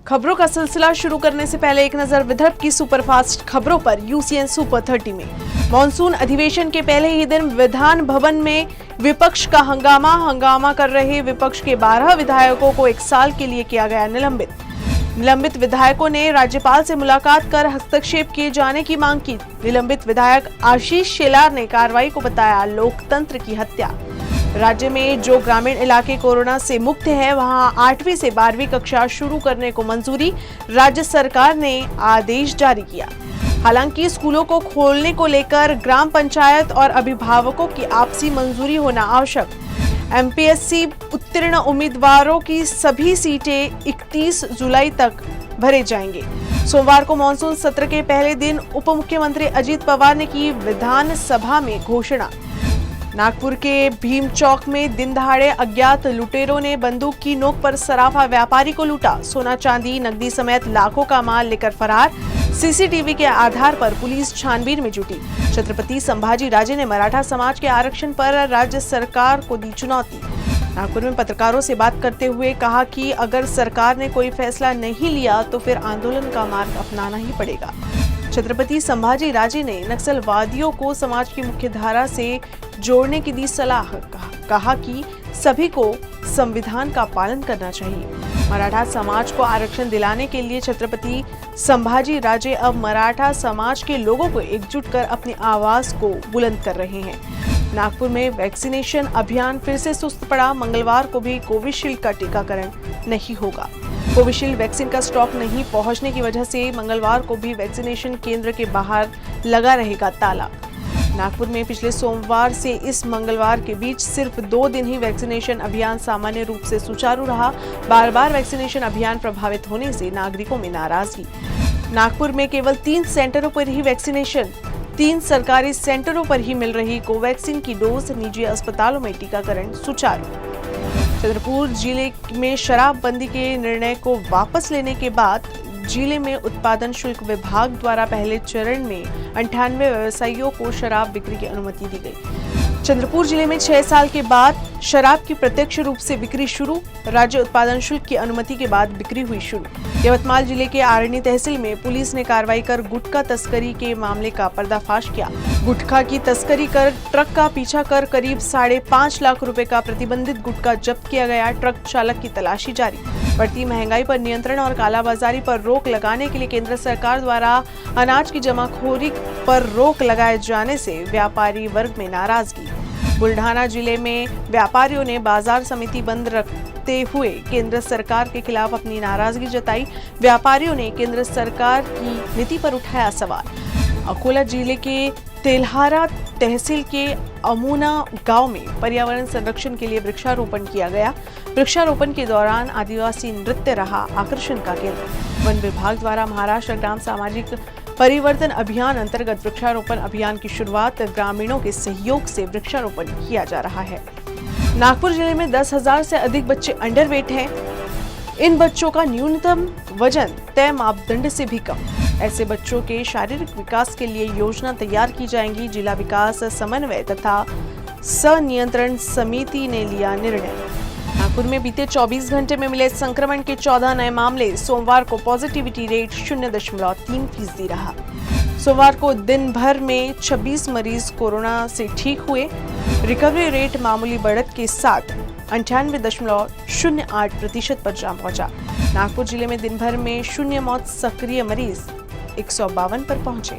खबरों का सिलसिला शुरू करने से पहले एक नजर विदर्भ की सुपरफास्ट खबरों पर। यूसीएन सुपर 30 में मॉनसून अधिवेशन के पहले ही दिन विधान भवन में विपक्ष का हंगामा कर रहे विपक्ष के 12 विधायकों को 1 साल के लिए किया गया निलंबित विधायकों ने राज्यपाल से मुलाकात कर हस्तक्षेप किए जाने की मांग की। निलंबित विधायक आशीष शेलार ने कार्रवाई को बताया लोकतंत्र की हत्या। राज्य में जो ग्रामीण इलाके कोरोना से मुक्त है वहां 8वीं से 12वीं कक्षा शुरू करने को मंजूरी, राज्य सरकार ने आदेश जारी किया। हालांकि स्कूलों को खोलने को लेकर ग्राम पंचायत और अभिभावकों की आपसी मंजूरी होना आवश्यक। एमपीएससी उत्तीर्ण उम्मीदवारों की सभी सीटें 31 जुलाई तक भरे जाएंगे। सोमवार को मॉनसून सत्र के पहले दिन उप मुख्यमंत्री अजित पवार ने की विधानसभा में घोषणा। नागपुर के भीम चौक में दिन दहाड़े अज्ञात लुटेरों ने बंदूक की नोक पर सराफा व्यापारी को लूटा। सोना चांदी नकदी समेत लाखों का माल लेकर फरार। सीसीटीवी के आधार पर पुलिस छानबीन में जुटी। छत्रपति संभाजी राजे ने मराठा समाज के आरक्षण पर राज्य सरकार को दी चुनौती। नागपुर में पत्रकारों से बात करते हुए कहा कि अगर सरकार ने कोई फैसला नहीं लिया तो फिर आंदोलन का मार्ग अपनाना ही पड़ेगा। छत्रपति संभाजी राजे ने नक्सलवादियों को समाज की मुख्य धारा से जोड़ने की दी सलाह। कहा कि सभी को संविधान का पालन करना चाहिए। मराठा समाज को आरक्षण दिलाने के लिए छत्रपति संभाजी राजे अब मराठा समाज के लोगों को एकजुट कर अपनी आवाज को बुलंद कर रहे हैं। नागपुर में वैक्सीनेशन अभियान फिर से सुस्त पड़ा। मंगलवार को भी कोविशील्ड का टीकाकरण नहीं होगा। कोविशील्ड वैक्सीन का स्टॉक नहीं पहुंचने की वजह से मंगलवार को भी वैक्सीनेशन केंद्र के बाहर लगा रहेगा ताला। नागपुर में पिछले सोमवार से इस मंगलवार के बीच सिर्फ 2 दिन ही वैक्सीनेशन अभियान सामान्य रूप से सुचारू रहा। बार-बार वैक्सीनेशन अभियान प्रभावित होने से नागरिकों में नाराजगी। नागपुर में केवल 3 सेंटरों पर ही वैक्सीनेशन। 3 सरकारी सेंटरों पर ही मिल रही कोवैक्सीन की डोज। निजी अस्पतालों में टीकाकरण सुचारू। छतरपुर जिले में शराबबंदी के निर्णय को वापस लेने के बाद जिले में उत्पादन शुल्क विभाग द्वारा पहले चरण में 98 व्यवसायियों को शराब बिक्री की अनुमति दी गई। चंद्रपुर जिले में 6 साल के बाद शराब की प्रत्यक्ष रूप से बिक्री शुरू। राज्य उत्पादन शुल्क की अनुमति के बाद बिक्री हुई शुरू। यवतमाल जिले के आरणी तहसील में पुलिस ने कार्रवाई कर गुटखा तस्करी के मामले का पर्दाफाश किया। गुटखा की तस्करी कर ट्रक का पीछा कर करीब 5.5 लाख रुपए का प्रतिबंधित गुटखा जब्त किया गया। ट्रक चालक की तलाशी जारी। बढ़ती महंगाई पर नियंत्रण और कालाबाजारी पर रोक लगाने के लिए केंद्र सरकार द्वारा अनाज की जमाखोरी पर रोक लगाए जाने से व्यापारी वर्ग में नाराजगी। बुल्ढाना जिले में व्यापारियों ने बाजार समिति बंद रखते हुए केंद्र सरकार के खिलाफ अपनी नाराजगी जताई। व्यापारियों ने केंद्र सरकार की नीति पर उठाया सवाल। अकोला जिले के तेल्हारा तहसील के अमूना गांव में पर्यावरण संरक्षण के लिए वृक्षारोपण किया गया। वृक्षारोपण के दौरान आदिवासी नृत्य रहा आकर्षण का केंद्र। वन विभाग द्वारा महाराष्ट्र ग्राम सामाजिक परिवर्तन अभियान अंतर्गत वृक्षारोपण अभियान की शुरुआत। ग्रामीणों के सहयोग से वृक्षारोपण किया जा रहा है। नागपुर जिले में 10,000 से अधिक बच्चे अंडरवेट हैं। इन बच्चों का न्यूनतम वजन तय मापदंड से भी कम। ऐसे बच्चों के शारीरिक विकास के लिए योजना तैयार की जाएगी। जिला विकास समन्वय तथा सनियंत्रण समिति ने लिया निर्णय। नागपुर में बीते 24 घंटे में मिले संक्रमण के 14 नए मामले। सोमवार को पॉजिटिविटी रेट 0.3% रहा। सोमवार को दिन भर में 26 मरीज कोरोना से ठीक हुए। रिकवरी रेट मामूली बढ़त के साथ 98.08% पर जा पहुंचा। नागपुर जिले में दिन भर में 0 मौत। सक्रिय मरीज 152 पर पहुंचे।